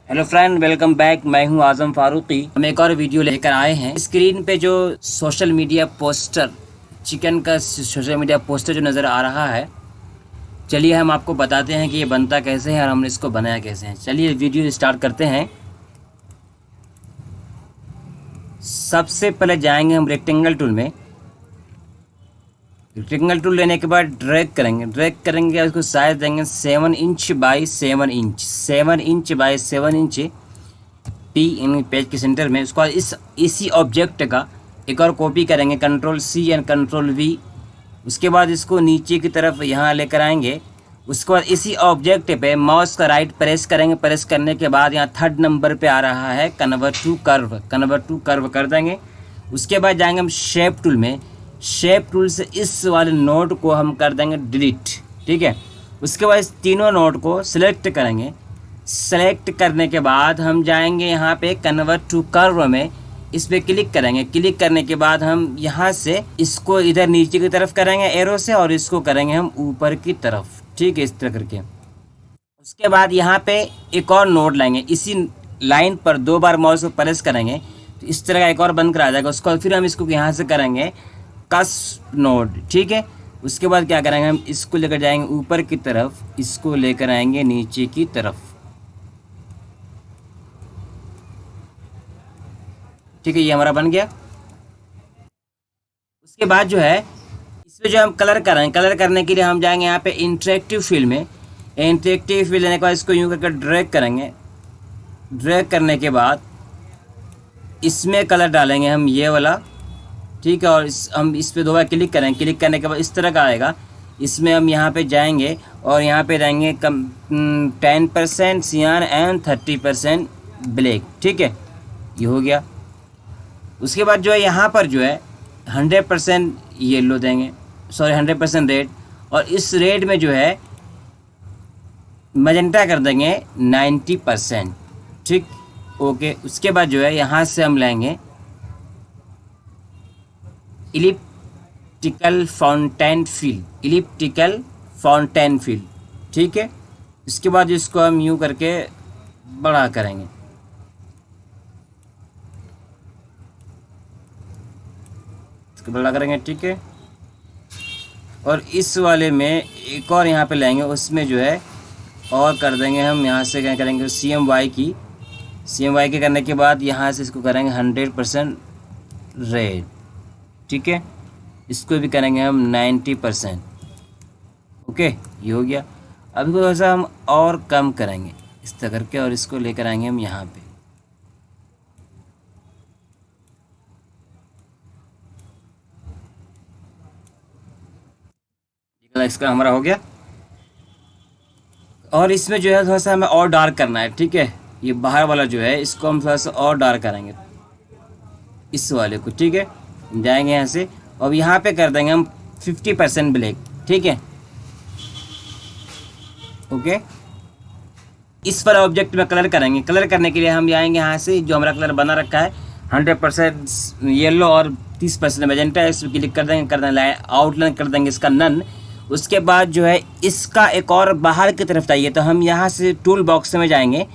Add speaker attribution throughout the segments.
Speaker 1: Hello friend, welcome back. मैं हूं आजम फारूकी। हम एक और वीडियो लेकर आए हैं। स्क्रीन पे जो सोशल मीडिया पोस्टर, चिकन का सोशल मीडिया पोस्टर जो नज़र आ रहा है, चलिए हम आपको बताते हैं कि ये बनता कैसे है और हमने इसको बनाया कैसे है। चलिए वीडियो स्टार्ट करते हैं। सबसे पहले जाएंगे हम रेक्टेंगल टूल में। रेक्टेंगल टूल लेने के बाद ड्रैग करेंगे उसको साइज देंगे 7 inch by 7 inch, 7 inch by 7 inch P in page के सेंटर में। उसके बाद इसी ऑब्जेक्ट का एक और कॉपी करेंगे, Ctrl+C एंड Ctrl+V। उसके बाद इसको नीचे की तरफ यहाँ लेकर आएंगे। उसके बाद इसी ऑब्जेक्ट पे माउस का राइट प्रेस करेंगे। प्रेस करने के बाद यहाँ 3rd नंबर पे आ रहा है कन्वर्ट टू कर्व कर देंगे। उसके बाद जाएंगे हम शेप टूल में। शेप टूल से इस वाले नोड को हम कर देंगे डिलीट। ठीक है। उसके बाद इस तीनों नोड को सिलेक्ट करेंगे। सेलेक्ट करने के बाद हम जाएंगे यहाँ पे कन्वर्ट टू कर्व में, इस पर क्लिक करेंगे। क्लिक करने के बाद हम यहाँ से इसको इधर नीचे की तरफ करेंगे एरो से, और इसको करेंगे हम ऊपर की तरफ। ठीक है, इस तरह करके। उसके बाद यहाँ पे एक और नोड लाएंगे। इसी लाइन पर 2 बार माउस को प्रेस करेंगे तो इस तरह का एक और बनकर आ जाएगा। उसको फिर हम इसको यहाँ से करेंगे कस नोड। ठीक है। उसके बाद क्या करेंगे, हम इसको लेकर जाएंगे ऊपर की तरफ, इसको लेकर आएंगे नीचे की तरफ। ठीक है, ये हमारा बन गया। उसके बाद जो है इसमें जो हम कलर करेंगे, कलर करने के लिए हम जाएंगे यहाँ पे इंटरेक्टिव फील्ड में। इंटरेक्टिव फील्ड लेने के बाद इसको यूँ करके ड्रैग करेंगे। ड्रैग करने के बाद इसमें कलर डालेंगे हम ये वाला। ठीक है। और हम इस पर 2 बार क्लिक करेंगे। क्लिक करने के बाद इस तरह का आएगा। इसमें हम यहाँ पे जाएंगे और यहाँ पे रहेंगे 10% सियान एंड 30% ब्लैक। ठीक है, ये हो गया। उसके बाद जो है यहाँ पर जो है 100% येलो देंगे, सॉरी 100% रेड, और इस रेड में जो है मैजेंटा कर देंगे 90%। ठीक, ओके। उसके बाद जो है यहाँ से हम लेंगे इलिप्टिकल फाउंटेन फिल। ठीक है। इसके बाद इसको हम यूँ करके बड़ा करेंगे। इसको बड़ा करेंगे। ठीक है। और इस वाले में एक और यहाँ पे लेंगे, उसमें जो है और कर देंगे हम यहाँ से क्या करेंगे CMY की करने के बाद यहाँ से इसको करेंगे 100% रेड। ठीक है। इसको भी करेंगे हम 90%। ओके, ये हो गया। अभी को थोड़ा सा हम और कम करेंगे इस तरह करके, और इसको लेकर आएंगे हम यहाँ पे। इसका हमारा हो गया। और इसमें जो है थोड़ा सा हमें और डार्क करना है। ठीक है, ये बाहर वाला जो है इसको हम थोड़ा सा और डार्क करेंगे, इस वाले को। ठीक है, जाएंगे यहाँ से और यहाँ पे कर देंगे हम 50% ब्लैक। ठीक है, ओके। इस पर ऑब्जेक्ट में कलर करेंगे। कलर करने के लिए हम जाएंगे यहाँ से, जो हमारा कलर बना रखा है 100% येलो और 30% मैजेंटा है, इस पर क्लिक कर देंगे आउटलाइन कर देंगे इसका नन। उसके बाद जो है इसका एक और बाहर की तरफ चाहिए, तो हम यहाँ से टूल बॉक्स में जाएंगे।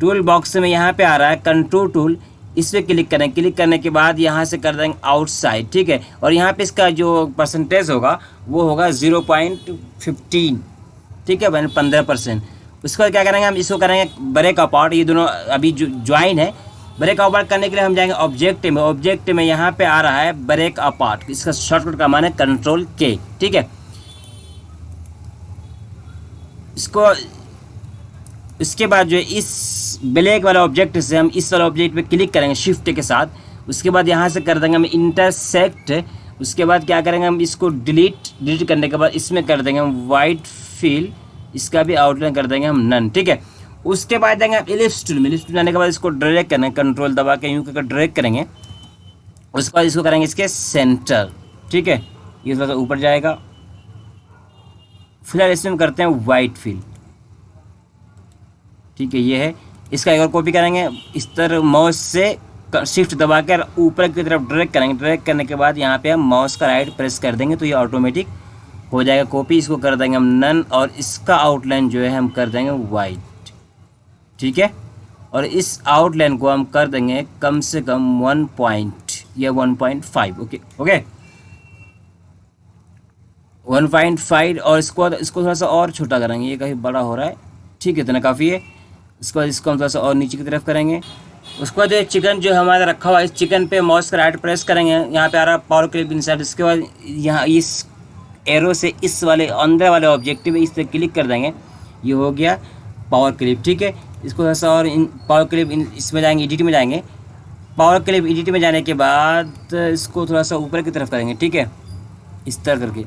Speaker 1: टूल बॉक्स में यहाँ पे आ रहा है कंट्रोल टूल, इस पर क्लिक करें। क्लिक करने के बाद यहाँ से कर देंगे आउटसाइड। ठीक है। और यहाँ पे इसका जो परसेंटेज होगा वो होगा 0.15। ठीक है, 15%। उसके बाद क्या करेंगे, हम इसको करेंगे ब्रेक अपार्ट। ये दोनों अभी ज्वाइन है। ब्रेक अपार्ट करने के लिए हम जाएंगे ऑब्जेक्ट में यहाँ पे आ रहा है ब्रेक अपार्ट। इसका शॉर्टकट का मान है Ctrl+K। ठीक है। इसको इसके बाद जो है इस ब्लैक वाला ऑब्जेक्ट से हम इस वाला ऑब्जेक्ट पे क्लिक करेंगे शिफ्ट के साथ। उसके बाद यहाँ से कर देंगे हम इंटरसेक्ट। उसके बाद क्या करेंगे, हम इसको डिलीट करने के बाद इसमें कर देंगे हम वाइट फिल, इसका भी आउटलाइन कर देंगे हम नन। ठीक है। उसके बाद देंगे हम इलिप्स टूल में। इलिप्स टूल आने के बाद इसको ड्रैग करेंगे, कंट्रोल दबा के यूँ करके ड्रैग करेंगे। उसके बाद इसको करेंगे इसके सेंटर। ठीक है, ये थोड़ा सा ऊपर जाएगा। फिलहाल इसमें हम करते हैं वाइट फिल। ठीक है, ये है। इसका एक और कॉपी करेंगे, इस तरह माउस से शिफ्ट दबाकर ऊपर की तरफ ड्रैग करेंगे। ड्रैग करने के बाद यहाँ पे हम माउस का राइट प्रेस कर देंगे तो ये ऑटोमेटिक हो जाएगा कॉपी। इसको कर देंगे हम नन, और इसका आउटलाइन जो है हम कर देंगे वाइट। ठीक है, और इस आउटलाइन को हम कर देंगे कम से कम 1 पॉइंट या 1.5। Okay okay 1.5। और इसको थोड़ा सा और छोटा करेंगे, ये काफ़ी बड़ा हो रहा है, ठीक है, इतना काफ़ी है। उसके बाद इसको हम थोड़ा सा और नीचे की तरफ करेंगे। उसके बाद जो चिकन जो हमारा रखा हुआ है, इस चिकन पे माउस का राइट प्रेस करेंगे, यहाँ पे आ रहा है पावर क्लिप इंसर्ट। इसके बाद यहाँ इस एरो से इस वाले अंदर वाले ऑब्जेक्टिव इस पर क्लिक कर देंगे, ये हो गया पावर क्लिप, ठीक है। इसको थोड़ा सा और पावर क्लिप इसमें जाएंगे, एडिट में जाएंगे। पावर क्लिप एडिट में जाने के बाद इसको थोड़ा सा ऊपर की तरफ करेंगे, ठीक है, इस तरह करके,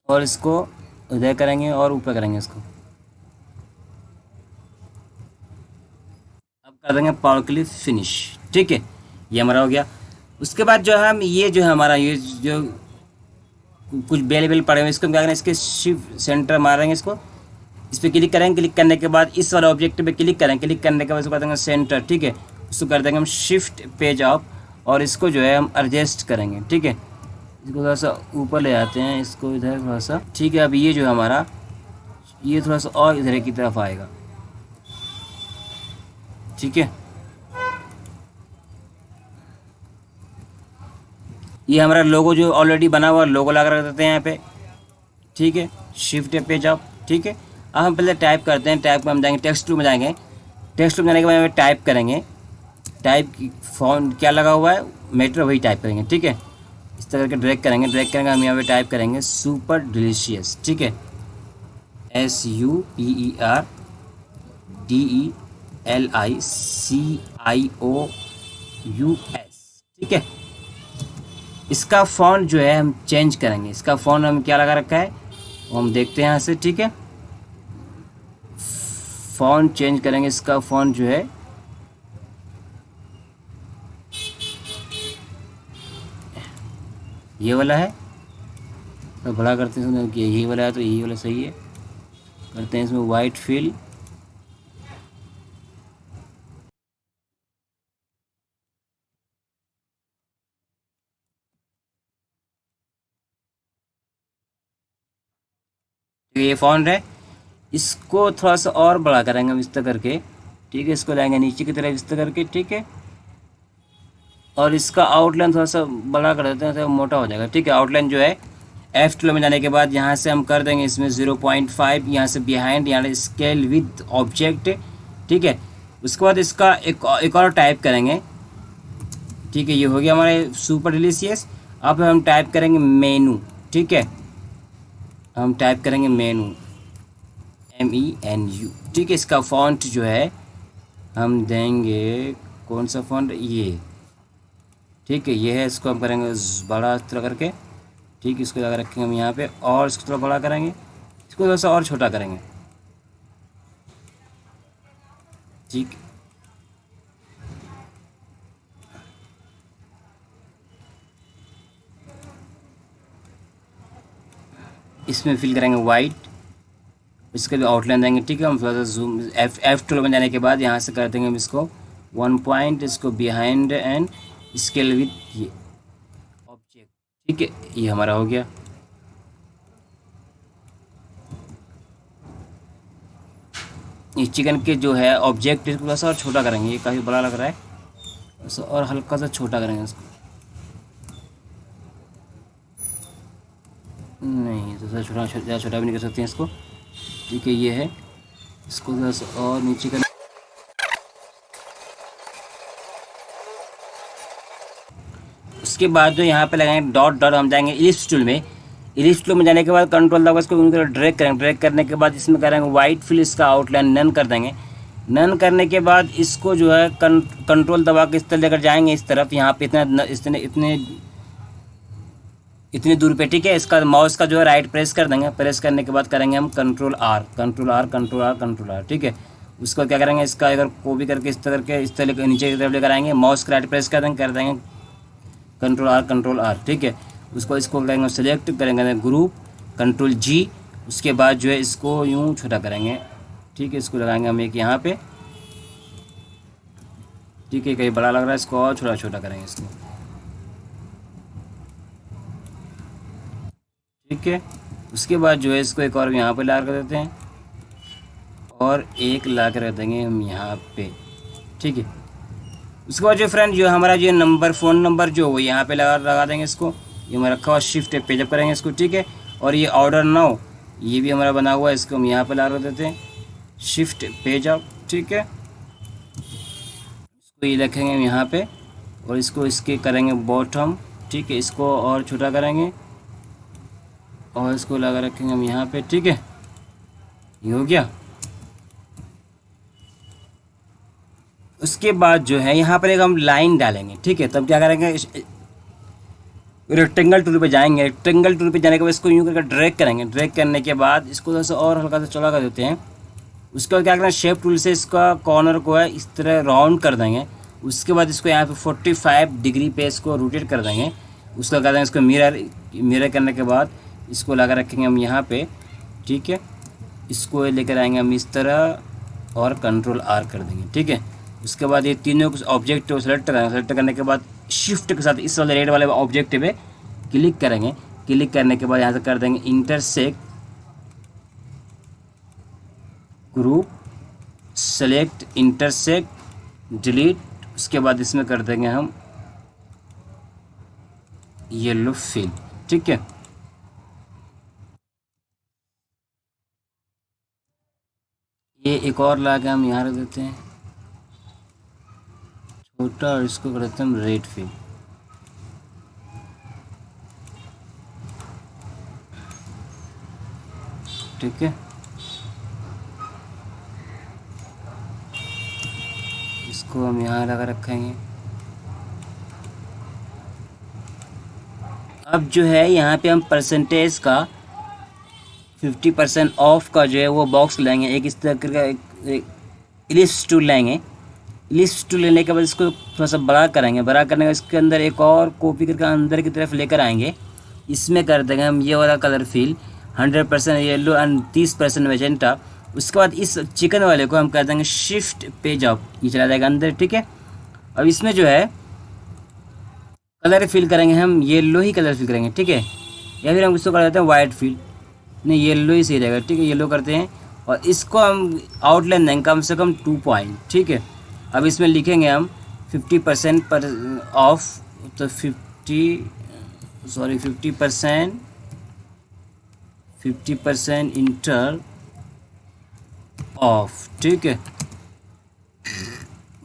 Speaker 1: और इसको इधर करेंगे और ऊपर करेंगे इसको। अब कर देंगे पावर क्लिप फिनिश, ठीक है, ये हमारा हो गया। उसके बाद जो है हम ये जो है हमारा ये जो कुछ बेल बेल पड़े हुए इसको क्या करें, इसके शिफ्ट सेंटर मारेंगे, इसको इस पर क्लिक करेंगे। क्लिक करने के बाद इस वाले ऑब्जेक्ट पे क्लिक करें, क्लिक करने के बाद इसको कर देंगे सेंटर, ठीक है। उसको कर देंगे हम शिफ्ट पेज ऑफ, और इसको जो है हम एडजस्ट करेंगे, ठीक है। इसको थोड़ा सा ऊपर ले जाते हैं, इसको इधर थोड़ा सा, ठीक है। अब ये जो है हमारा ये थोड़ा सा और इधर की तरफ आएगा, ठीक है। ये हमारा लोगो जो ऑलरेडी बना हुआ लोगो लगा रख देते हैं यहाँ पे, ठीक है, शिफ्ट पेज ऑफ, ठीक है। अब हम पहले टाइप करते हैं, टाइप में हम जाएंगे टेक्स्ट टू में जाएंगे, टेक्स्ट टू में जाने के बाद हमें टाइप करेंगे, टाइप की फॉन्ट क्या लगा हुआ है मैटर वही टाइप करेंगे, ठीक है। इस तरह के ड्रैग करेंगे, ड्रैग करेंगे, हम यहाँ पे टाइप करेंगे सुपर डिलीशियस, ठीक है, SUPERDELICIOUS, ठीक है। इसका फ़ॉन्ट जो है हम चेंज करेंगे, इसका फ़ॉन्ट हम क्या लगा रखा है वो हम देखते हैं यहाँ से, ठीक है। फ़ॉन्ट चेंज करेंगे, इसका फ़ॉन्ट जो है ये वाला है, तो बड़ा करते हैं कि यही वाला है, तो यही वाला सही है, करते हैं इसमें वाइट फिल, तो ये फ़ॉन्ट है। इसको थोड़ा सा और बड़ा करेंगे हम इस तरह करके, ठीक है। इसको लाएंगे नीचे की तरफ इस तरह करके, ठीक है। और इसका आउटलाइन थोड़ा सा बड़ा कर देते हैं, तो मोटा हो जाएगा, ठीक है। आउटलाइन जो है F12 में जाने के बाद यहाँ से हम कर देंगे इसमें 0.5, यहाँ से बिहाइंड, यहाँ स्केल विद ऑब्जेक्ट, ठीक है। उसके बाद इसका एक और टाइप करेंगे, ठीक है, ये हो गया हमारे सुपर डिलीशियस। अब हम टाइप करेंगे मेनू, ठीक है, हम टाइप करेंगे मेनू MENU, ठीक है। इसका फॉन्ट जो है हम देंगे कौन सा फॉन्ट, ये, ठीक है, ये है। इसको हम करेंगे बड़ा इस तरह करके, ठीक है। इसको लगा रखेंगे हम यहाँ पे, और इसको थोड़ा बड़ा करेंगे, इसको थोड़ा सा और छोटा करेंगे, ठीक। इसमें फिल करेंगे वाइट, इसके भी आउटलाइन देंगे, ठीक है। हम थोड़ा सा जूम F12 में जाने के बाद यहाँ से कर देंगे हम इसको 1 पॉइंट, इसको बिहाइंड एंड स्केल विथ ये ऑब्जेक्ट, ठीक है, ये हमारा हो गया। इस चिकन के जो है ऑब्जेक्ट इसको थोड़ा सा और छोटा करेंगे, ये काफ़ी बड़ा लग रहा है, तो और हल्का सा छोटा करेंगे इसको, नहीं तो छोटा ज़्यादा छोटा भी नहीं कर सकते हैं इसको, ठीक है, ये है। इसको थोड़ा सा और नीचे कर, उसके बाद जो यहाँ पे लगाएंगे डॉट डॉट, हम जाएंगे इलिप्स टूल में, इलिप्स टूल में जाने के बाद कंट्रोल दबाकर इसको उनके ड्रैग करेंगे, ड्रैग करने के बाद इसमें करेंगे वाइट फिल, इसका आउटलाइन नन कर देंगे। नन करने के बाद इसको जो है कंट्रोल दबा के इस तरह लेकर जाएंगे इस तरफ, यहाँ पे इतनी दूर पे, ठीक है। इसका माउस का जो है राइट प्रेस कर देंगे, प्रेस करने के बाद करेंगे हम control R, control R, control R, control R, ठीक है। उसको क्या करेंगे, इसका अगर कॉपी करके इस तरह करके इस तरह नीचे की तरफ लेकर आएंगे, माउस का राइट प्रेस कर देंगे कंट्रोल आर, ठीक है। उसको इसको करेंगे सेलेक्ट करेंगे ग्रुप, कंट्रोल G, उसके बाद जो है इसको यूँ छोटा करेंगे, ठीक है। इसको लगाएंगे हम एक यहाँ पे, ठीक है, कहीं बड़ा लग रहा है, इसको और छोटा छोटा करेंगे इसको, ठीक है। उसके बाद जो है इसको एक और यहाँ पे ला कर देते हैं, और एक ला कर रख देंगे हम यहाँ पे, ठीक है। उसके बाद जो फ्रेंड जो हमारा जो नंबर फ़ोन नंबर जो वो यहाँ पे लगा देंगे इसको, ये हमारा रखा हुआ शिफ्ट पेजअप करेंगे इसको, ठीक है। और ये ऑर्डर नाउ ये भी हमारा बना हुआ है, इसको हम यहाँ पे लगा देते हैं शिफ्ट पेजअप, ठीक है। इसको ये रखेंगे हम यहाँ पे और इसको इसके करेंगे बॉटम, ठीक है। इसको और छोटा करेंगे और इसको लगा रखेंगे हम यहाँ पे, ठीक है। ये हो गया। उसके बाद जो है यहाँ पर एक हम लाइन डालेंगे, ठीक है। तब क्या करेंगे, रेक्टेंगल टूल पे जाएंगे। रेक्टेंगल टूल पे जाने के बाद इसको यूँ करके ड्रैग करेंगे। ड्रैग करने के बाद इसको थोड़ा सा और हल्का सा चौड़ा कर देते हैं। उसके बाद क्या करना है, शेप टूल से इसका कॉर्नर को है इस तरह राउंड कर देंगे। उसके बाद इसको यहाँ पे 45 डिग्री पे इसको रोटेट कर देंगे। उसका कर देंगे इसको मिरर करने के बाद इसको लगा रखेंगे हम यहाँ पे, ठीक है। इसको लेकर आएंगे हम इस तरह और कंट्रोल आर कर देंगे, ठीक है। उसके बाद ये तीनों ऑब्जेक्ट को सेलेक्ट करेंगे। सेलेक्ट करने के बाद शिफ्ट के साथ इस वाले रेड वाले ऑब्जेक्ट पे क्लिक करेंगे। क्लिक करने के बाद यहाँ से कर देंगे intersect group, select intersect delete. उसके बाद इसमें कर देंगे हम येलो फिल, ठीक है। ये एक और ला के हम यहाँ रख देते हैं छोटा और इसको कर देते हैं हम रेड फिल, ठीक है। इसको हम यहाँ लगा रखेंगे। अब जो है यहाँ पे हम परसेंटेज का 50% ऑफ का जो है वो बॉक्स लेंगे। एक इस तरह का एक इलिप्स टूल लेंगे। इलिप्स टूल लेने के बाद इसको थोड़ा सा बड़ा करेंगे। बड़ा करने के बाद इसके अंदर एक और कॉपी करके अंदर की तरफ लेकर आएंगे। इसमें कर देंगे हम ये वाला colour fill 100% yellow and 30% magenta. उसके बाद इस चिकन वाले को हम कर देंगे शिफ्ट पेज अप, ये चला जाएगा अंदर, ठीक है। अब इसमें जो है कलर फिल करेंगे हम, येलो ही कलर फिल करेंगे, ठीक है। या फिर हम इसको कर देते हैं वाइट फिल, नहीं येलो ही सही रहेगा, ठीक है। येलो करते हैं और इसको हम आउटलाइन देंगे कम से कम 2 पॉइंट, ठीक है। अब इसमें लिखेंगे हम 50% पर ऑफ, तो 50% इंटर ऑफ, ठीक है।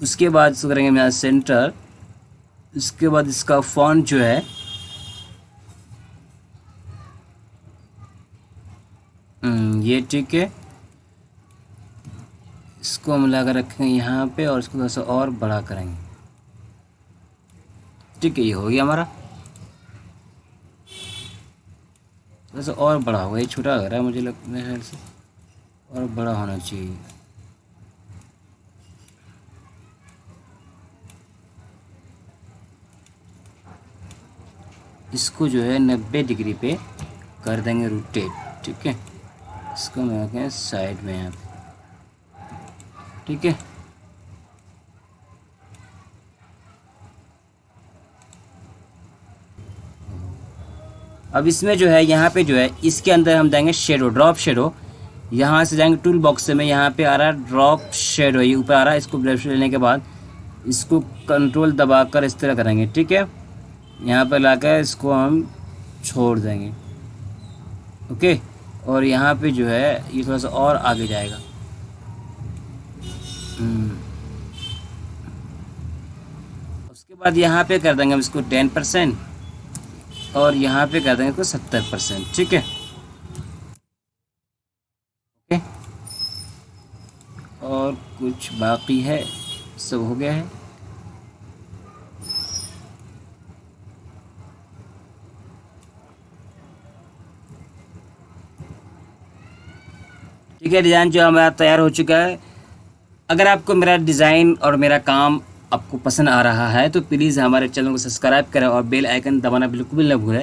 Speaker 1: उसके बाद इसको करेंगे हम यहाँ सेंटर। उसके बाद इसका फॉन्ट जो है ये, ठीक है। इसको हम लगा रखेंगे यहाँ पे और इसको थोड़ा सा और बड़ा करेंगे, ठीक है। ये हो गया हमारा, थोड़ा सा और बड़ा होगा। ये छोटा लग रहा है मुझे, लगता है से और बड़ा होना चाहिए। इसको जो है 90 डिग्री पे कर देंगे रोटेट, ठीक है। इसको हम रखें साइड में यहाँ पे, ठीक है। अब इसमें जो है यहाँ पे जो है इसके अंदर हम देंगे शेडो, ड्रॉप शेडो। यहाँ से जाएंगे टूल बॉक्स में, यहाँ पे आ रहा है ड्रॉप शेडो, ये ऊपर आ रहा है। इसको ब्रश लेने के बाद इसको कंट्रोल दबाकर इस तरह करेंगे, ठीक है। यहाँ पर लाकर इसको हम छोड़ देंगे, ओके। और यहाँ पे जो है ये थोड़ा सा और आगे जाएगा। उसके बाद यहाँ पे कर देंगे हम इसको 10% और यहाँ पे कर देंगे इसको 70%, ठीक है, ओके। और कुछ बाकी है, सब हो गया है। ठीक है, डिज़ाइन जो हमारा तैयार हो चुका है। अगर आपको मेरा डिज़ाइन और मेरा काम आपको पसंद आ रहा है तो प्लीज़ हमारे चैनल को सब्सक्राइब करें और बेल आइकन दबाना बिल्कुल भी ना भूलें।